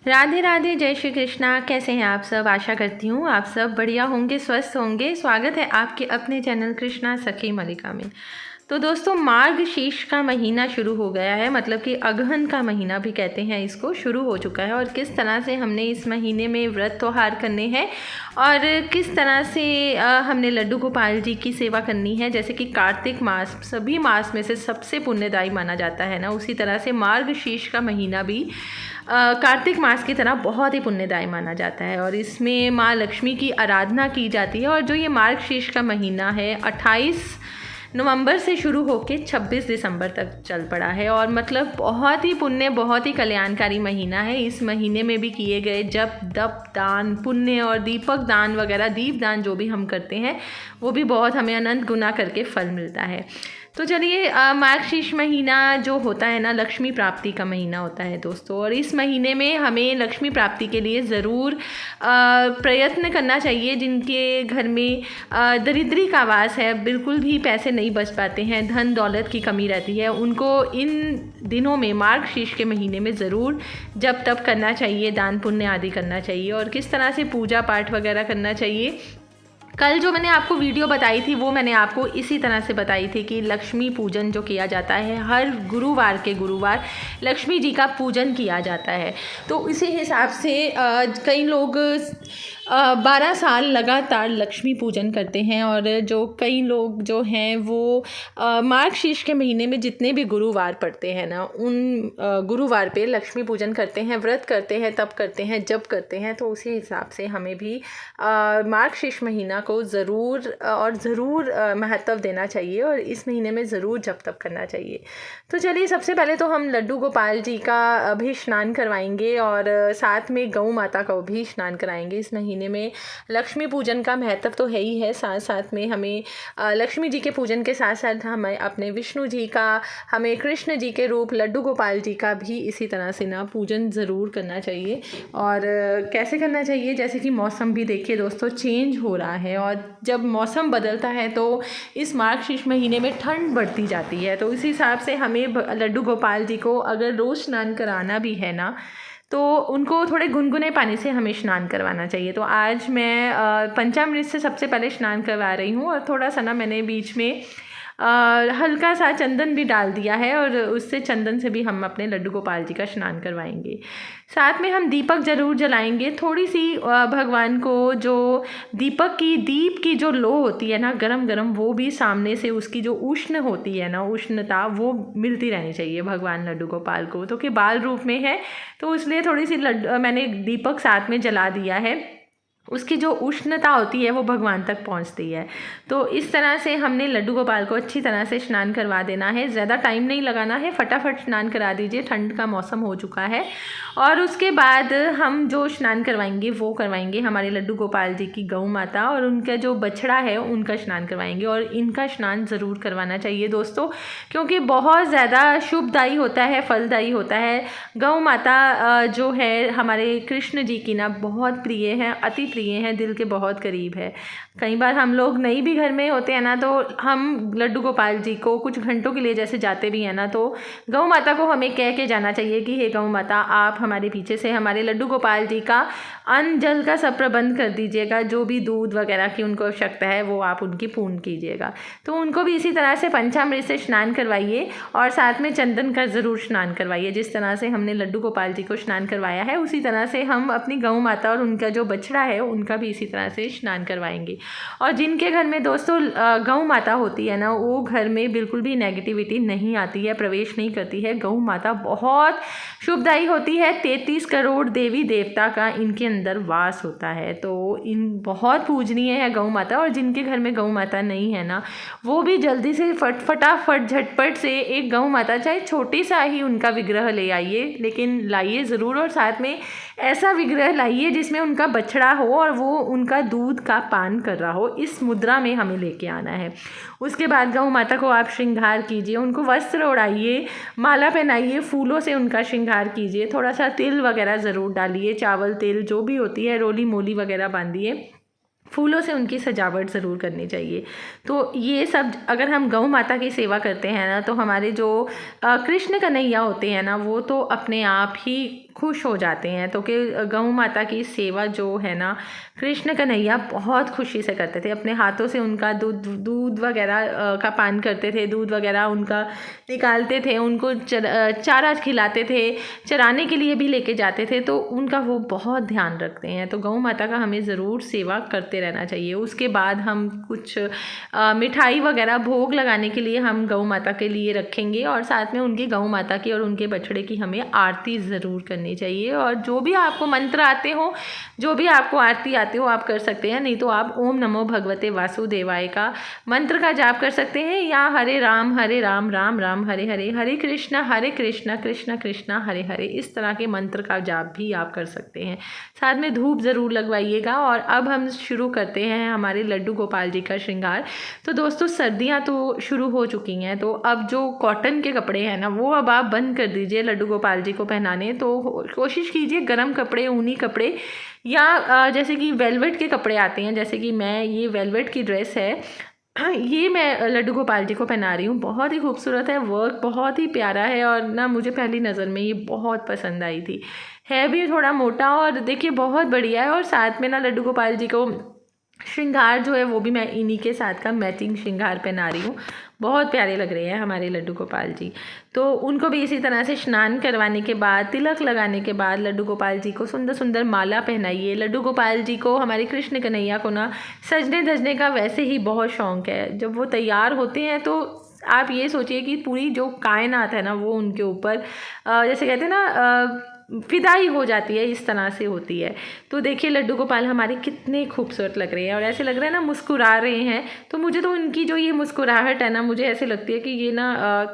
राधे राधे, जय श्री कृष्णा। कैसे हैं आप सब? आशा करती हूँ आप सब बढ़िया होंगे, स्वस्थ होंगे। स्वागत है आपके अपने चैनल कृष्णा सखी मलिका में। तो दोस्तों, मार्गशीर्ष का महीना शुरू हो गया है, मतलब कि अगहन का महीना भी कहते हैं इसको, शुरू हो चुका है। और किस तरह से हमने इस महीने में व्रत त्योहार करने हैं और किस तरह से हमने लड्डू गोपाल जी की सेवा करनी है। जैसे कि कार्तिक मास सभी मास में से सबसे पुण्यदायी माना जाता है ना, उसी तरह से मार्गशीर्ष का महीना भी कार्तिक मास की तरह बहुत ही पुण्यदायी माना जाता है। और इसमें माँ लक्ष्मी की आराधना की जाती है। और जो ये मार्गशीर्ष का महीना है 28 नवंबर से शुरू होकर 26 दिसंबर तक चल पड़ा है। और मतलब बहुत ही पुण्य, बहुत ही कल्याणकारी महीना है। इस महीने में भी किए गए जप, दप, दान, पुण्य और दीपक दान वगैरह, दीप दान जो भी हम करते हैं वो भी बहुत हमें अनंत गुना करके फल मिलता है। तो चलिए, मार्गशीर्ष महीना जो होता है ना, लक्ष्मी प्राप्ति का महीना होता है दोस्तों। और इस महीने में हमें लक्ष्मी प्राप्ति के लिए ज़रूर प्रयत्न करना चाहिए। जिनके घर में दरिद्री का वास है, बिल्कुल भी पैसे नहीं बच पाते हैं, धन दौलत की कमी रहती है, उनको इन दिनों में मार्गशीर्ष के महीने में ज़रूर जप तप करना चाहिए, दान पुण्य आदि करना चाहिए। और किस तरह से पूजा पाठ वगैरह करना चाहिए, कल जो मैंने आपको वीडियो बताई थी वो मैंने आपको इसी तरह से बताई थी कि लक्ष्मी पूजन जो किया जाता है, हर गुरुवार के गुरुवार लक्ष्मी जी का पूजन किया जाता है। तो इसी हिसाब से कई लोग 12 साल लगातार लक्ष्मी पूजन करते हैं। और जो कई लोग जो हैं वो मार्गशीर्ष के महीने में जितने भी गुरुवार पड़ते हैं ना, उन गुरुवार पे लक्ष्मी पूजन करते हैं, व्रत करते हैं, तप करते हैं, जप करते हैं। तो उसी हिसाब से हमें भी मार्गशीर्ष महीना को ज़रूर महत्व देना चाहिए और इस महीने में ज़रूर जप तप करना चाहिए। तो चलिए, सबसे पहले तो हम लड्डू गोपाल जी का भी स्नान करवाएंगे और साथ में गौ माता का भी स्नान कराएंगे। इस महीने में लक्ष्मी पूजन का महत्व तो है ही है, साथ साथ में हमें लक्ष्मी जी के पूजन के साथ साथ हमें अपने विष्णु जी का, हमें कृष्ण जी के रूप लड्डू गोपाल जी का भी इसी तरह से ना पूजन ज़रूर करना चाहिए। और कैसे करना चाहिए, जैसे कि मौसम भी देखिए दोस्तों चेंज हो रहा है और जब मौसम बदलता है तो इस मार्गशीर्ष महीने में ठंड बढ़ती जाती है। तो इस हिसाब से हमें लड्डू गोपाल जी को अगर रोज़ स्नान कराना भी है ना, तो उनको थोड़े गुनगुने पानी से हमें स्नान करवाना चाहिए। तो आज मैं पंचामृत से सबसे पहले स्नान करवा रही हूँ और थोड़ा सा ना मैंने बीच में हल्का सा चंदन भी डाल दिया है और उससे चंदन से भी हम अपने लड्डू गोपाल जी का स्नान करवाएंगे। साथ में हम दीपक ज़रूर जलाएंगे। थोड़ी सी भगवान को जो दीप की जो लो होती है ना, गरम गरम, वो भी सामने से उसकी जो उष्ण होती है ना, उष्णता वो मिलती रहनी चाहिए भगवान लड्डू गोपाल को। तो कि बाल रूप में है तो इसलिए थोड़ी सी मैंने दीपक साथ में जला दिया है, उसकी जो उष्णता होती है वो भगवान तक पहुंचती है। तो इस तरह से हमने लड्डू गोपाल को अच्छी तरह से स्नान करवा देना है। ज़्यादा टाइम नहीं लगाना है, फटाफट स्नान करा दीजिए, ठंड का मौसम हो चुका है। और उसके बाद हम जो स्नान करवाएंगे वो करवाएंगे हमारे लड्डू गोपाल जी की गौ माता और उनका जो बछड़ा है उनका स्नान करवाएंगे। और इनका स्नान ज़रूर करवाना चाहिए दोस्तों, क्योंकि बहुत ज़्यादा शुभदायी होता है, फलदायी होता है। गौ माता जो है हमारे कृष्ण जी की ना बहुत प्रिय है, अति प्रिय हैं, दिल के बहुत करीब है। कई बार हम लोग नहीं भी घर में होते हैं ना, तो हम लड्डू गोपाल जी को कुछ घंटों के लिए जैसे जाते भी हैं ना, तो गौ माता को हमें कह के जाना चाहिए कि हे गौ माता, आप हमारे पीछे से हमारे लड्डू गोपाल जी का अन्न जल का सब प्रबंध कर दीजिएगा। जो भी दूध वगैरह की उनको आवश्यकता है वो आप उनकी पूर्ण कीजिएगा। तो उनको भी इसी तरह से पंचामृत से स्नान करवाइए और साथ में चंदन का ज़रूर स्नान करवाइए। जिस तरह से हमने लड्डू गोपाल जी को स्नान करवाया है उसी तरह से हम अपनी गौ माता और उनका जो बछड़ा है उनका भी इसी तरह से स्नान करवाएंगे। और जिनके घर में दोस्तों गौ माता होती है ना, वो घर में बिल्कुल भी नेगेटिविटी नहीं आती है, प्रवेश नहीं करती है। गौ माता बहुत शुभदायी होती है, 33 करोड़ देवी देवता का इनके अंदर वास होता है। तो इन बहुत पूजनीय है गौ माता। और जिनके घर में गौ माता नहीं है ना, वो भी जल्दी से फटाफट झटपट से एक गौ माता, चाहे छोटी सा ही उनका विग्रह ले आइए, लेकिन लाइए ज़रूर। और साथ में ऐसा विग्रह लाइए जिसमें उनका बछड़ा हो और वो उनका दूध का पान कर रहा हो, इस मुद्रा में हमें लेके आना है। उसके बाद गौ माता को आप श्रृंगार कीजिए, उनको वस्त्र ओढ़ाइए, माला पहनाइए, फूलों से उनका श्रृंगार कीजिए, थोड़ा सा तिल वगैरह ज़रूर डालिए, चावल तिल जो भी होती है, रोली मोली वगैरह बांधिए, फूलों से उनकी सजावट ज़रूर करनी चाहिए। तो ये सब अगर हम गौ माता की सेवा करते हैं ना, तो हमारे जो कृष्ण कन्हैया होते हैं ना, वो तो अपने आप ही खुश हो जाते हैं। तो कि गौ माता की सेवा जो है ना, कृष्ण कन्हैया बहुत खुशी से करते थे। अपने हाथों से उनका दूध वगैरह का पान करते थे, दूध वगैरह उनका निकालते थे, उनको चारा खिलाते थे, चराने के लिए भी लेके जाते थे। तो उनका वो बहुत ध्यान रखते हैं। तो गौ माता का हमें ज़रूर सेवा करते रहना चाहिए। उसके बाद हम कुछ मिठाई वगैरह भोग लगाने के लिए हम गौ माता के लिए रखेंगे, और साथ में उनकी गौ माता की और उनके बछड़े की हमें आरती ज़रूर करनी चाहिए। और जो भी आपको मंत्र आते हो, जो भी आपको आरती आते हो, आप कर सकते हैं। नहीं तो आप ओम नमो भगवते वासुदेवाय का मंत्र का जाप कर सकते हैं, या हरे राम राम राम हरे हरे, हरे कृष्णा कृष्ण कृष्ण हरे हरे, इस तरह के मंत्र का जाप भी आप कर सकते हैं। साथ में धूप ज़रूर लगवाइएगा। और अब हम शुरू करते हैं हमारे लड्डू गोपाल जी का श्रृंगार। तो दोस्तों सर्दियां तो शुरू हो चुकी हैं, तो अब जो कॉटन के कपड़े हैं ना, वो अब आप बंद कर दीजिए लड्डू गोपाल जी को पहनाने। तो कोशिश कीजिए गर्म कपड़े, ऊनी कपड़े, या जैसे कि वेलवेट के कपड़े आते हैं, जैसे कि मैं ये वेलवेट की ड्रेस है, ये मैं लड्डू गोपाल जी को पहना रही हूँ। बहुत ही खूबसूरत है, वर्क बहुत ही प्यारा है, और ना मुझे पहली नज़र में ये बहुत पसंद आई थी। है भी थोड़ा मोटा, और देखिए बहुत बढ़िया है। और साथ में ना लड्डू गोपाल जी को श्रृंगार जो है वो भी मैं इन्हीं के साथ का मैचिंग श्रृंगार पहना रही हूँ। बहुत प्यारे लग रहे हैं हमारे लड्डू गोपाल जी। तो उनको भी इसी तरह से स्नान करवाने के बाद, तिलक लगाने के बाद लड्डू गोपाल जी को सुंदर सुंदर माला पहनाइए। लड्डू गोपाल जी को, हमारे कृष्ण कन्हैया को ना सजने धजने का वैसे ही बहुत शौक़ है। जब वो तैयार होते हैं तो आप ये सोचिए कि पूरी जो कायनात है ना, वो उनके ऊपर जैसे कहते हैं ना फिदाई हो जाती है, इस तरह से होती है। तो देखिए लड्डू गोपाल हमारे कितने खूबसूरत लग रहे हैं, और ऐसे लग रहा है ना मुस्कुरा रहे हैं। तो मुझे तो उनकी जो ये मुस्कुराहट है ना, मुझे ऐसे लगती है कि ये ना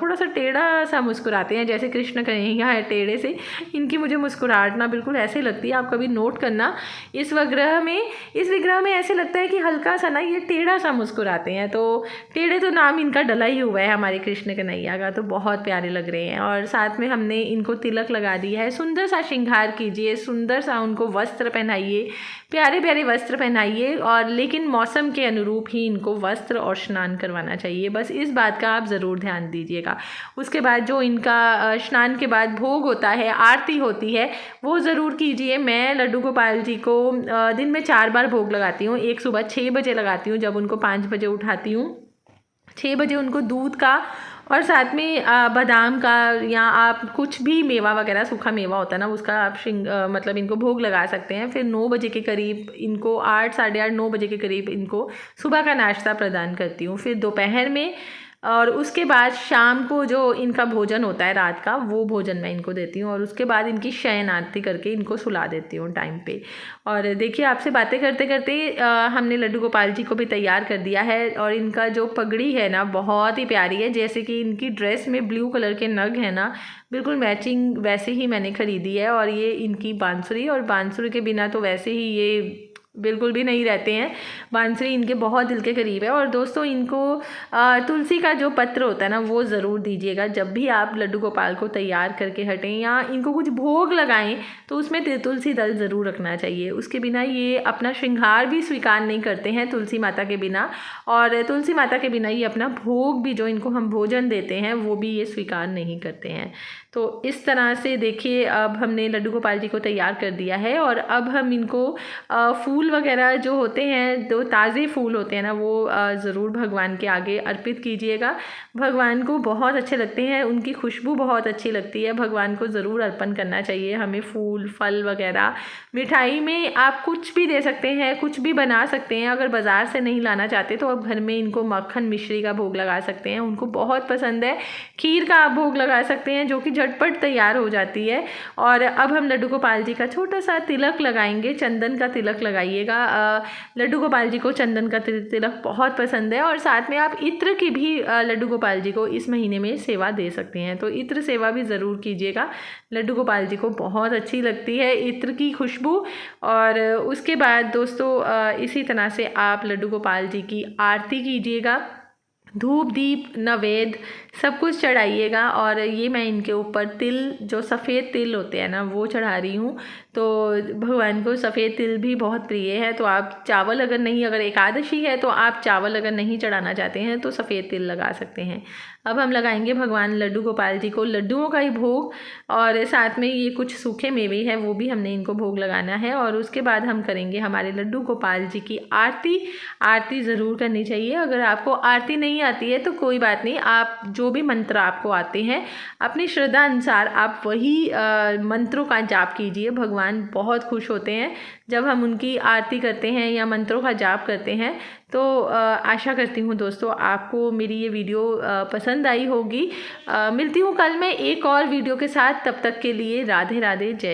थोड़ा सा टेढ़ा सा मुस्कुराते हैं, जैसे कृष्ण कन्हैया है टेढ़े से। इनकी मुझे मुस्कुराहट ना बिल्कुल ऐसे लगती है। आप कभी नोट करना, इस विग्रह में ऐसे लगता है कि हल्का सा ना ये टेढ़ा सा मुस्कुराते हैं। तो टेढ़े तो नाम इनका डला ही हुआ है हमारे कृष्ण कन्हैया का। तो बहुत प्यारे लग रहे हैं। और साथ में हमने इनको तिलक लगा दिया है। सुंदर सा श्रृंगार कीजिए, सुंदर सा उनको वस्त्र पहनाइए, प्यारे प्यारे वस्त्र पहनाइए, और लेकिन मौसम के अनुरूप ही इनको वस्त्र और स्नान करवाना चाहिए। बस इस बात का आप ज़रूर ध्यान दीजिएगा। उसके बाद जो इनका स्नान के बाद भोग होता है, आरती होती है, वो ज़रूर कीजिए। मैं लड्डू गोपाल जी को दिन में 4 बार भोग लगाती हूँ। एक सुबह 6 बजे लगाती हूँ, जब उनको 5 बजे उठाती हूँ। 6 बजे उनको दूध का और साथ में बादाम का, या आप कुछ भी मेवा वगैरह, सूखा मेवा होता है ना, उसका आप मतलब इनको भोग लगा सकते हैं। फिर 9 बजे के करीब इनको 8, साढ़े 8, 9 बजे के करीब इनको सुबह का नाश्ता प्रदान करती हूँ। फिर दोपहर में, और उसके बाद शाम को जो इनका भोजन होता है रात का, वो भोजन मैं इनको देती हूँ। और उसके बाद इनकी शयन आरती करके इनको सुला देती हूँ टाइम पे। और देखिए आपसे बातें करते करते हमने लड्डू गोपाल जी को भी तैयार कर दिया है। और इनका जो पगड़ी है ना, बहुत ही प्यारी है। जैसे कि इनकी ड्रेस में ब्लू कलर के नग है ना, बिल्कुल मैचिंग वैसे ही मैंने ख़रीदी है। और ये इनकी बांसुरी, और बांसुरी के बिना तो वैसे ही ये बिल्कुल भी नहीं रहते हैं। बांसुरी इनके बहुत दिल के करीब है। और दोस्तों इनको तुलसी का जो पत्र होता है ना, वो ज़रूर दीजिएगा जब भी आप लड्डू गोपाल को तैयार करके हटें, या इनको कुछ भोग लगाएं, तो उसमें तुलसी दल ज़रूर रखना चाहिए। उसके बिना ये अपना श्रृंगार भी स्वीकार नहीं करते हैं, तुलसी माता के बिना। और तुलसी माता के बिना ये अपना भोग भी, जो इनको हम भोजन देते हैं, वो भी ये स्वीकार नहीं करते हैं। तो इस तरह से देखिए अब हमने लड्डू गोपाल जी को तैयार कर दिया है। और अब हम इनको फूल वगैरह जो होते हैं, जो ताज़े फूल होते हैं ना, वो ज़रूर भगवान के आगे अर्पित कीजिएगा। भगवान को बहुत अच्छे लगते हैं, उनकी खुशबू बहुत अच्छी लगती है। भगवान को ज़रूर अर्पण करना चाहिए हमें फूल, फल वगैरह। मिठाई में आप कुछ भी दे सकते हैं, कुछ भी बना सकते हैं। अगर बाज़ार से नहीं लाना चाहते तो आप घर में इनको मक्खन मिश्री का भोग लगा सकते हैं, उनको बहुत पसंद है। खीर का आप भोग लगा सकते हैं, जो कि झटपट तैयार हो जाती है। और अब हम लड्डू गोपाल जी का छोटा सा तिलक लगाएंगे, चंदन का तिलक लगाइएगा। लड्डू गोपाल जी को चंदन का तिलक बहुत पसंद है। और साथ में आप इत्र की भी लड्डू गोपाल जी को इस महीने में सेवा दे सकते हैं, तो इत्र सेवा भी ज़रूर कीजिएगा। लड्डू गोपाल जी को बहुत अच्छी लगती है इत्र की खुशबू। और उसके बाद दोस्तों इसी तरह से आप लड्डू गोपाल जी की आरती कीजिएगा। धूप दीप नवेद सब कुछ चढ़ाइएगा। और ये मैं इनके ऊपर तिल, जो सफ़ेद तिल होते हैं ना, वो चढ़ा रही हूँ। तो भगवान को सफ़ेद तिल भी बहुत प्रिय है। तो आप चावल अगर एकादशी है तो आप चावल अगर नहीं चढ़ाना चाहते हैं तो सफ़ेद तिल लगा सकते हैं। अब हम लगाएंगे भगवान लड्डू गोपाल जी को लड्डुओं का ही भोग, और साथ में ये कुछ सूखे मेवे हैं वो भी हमने इनको भोग लगाना है। और उसके बाद हम करेंगे हमारे लड्डू गोपाल जी की आरती। आरती ज़रूर करनी चाहिए। अगर आपको आरती नहीं आती है तो कोई बात नहीं, आप जो भी मंत्र आपको आते हैं अपनी श्रद्धा अनुसार आप वही मंत्रों का जाप कीजिए। भगवान बहुत खुश होते हैं जब हम उनकी आरती करते हैं या मंत्रों का जाप करते हैं। तो आशा करती हूँ दोस्तों आपको मेरी ये वीडियो पसंद आई होगी। मिलती हूँ कल मैं एक और वीडियो के साथ। तब तक के लिए राधे राधे, जय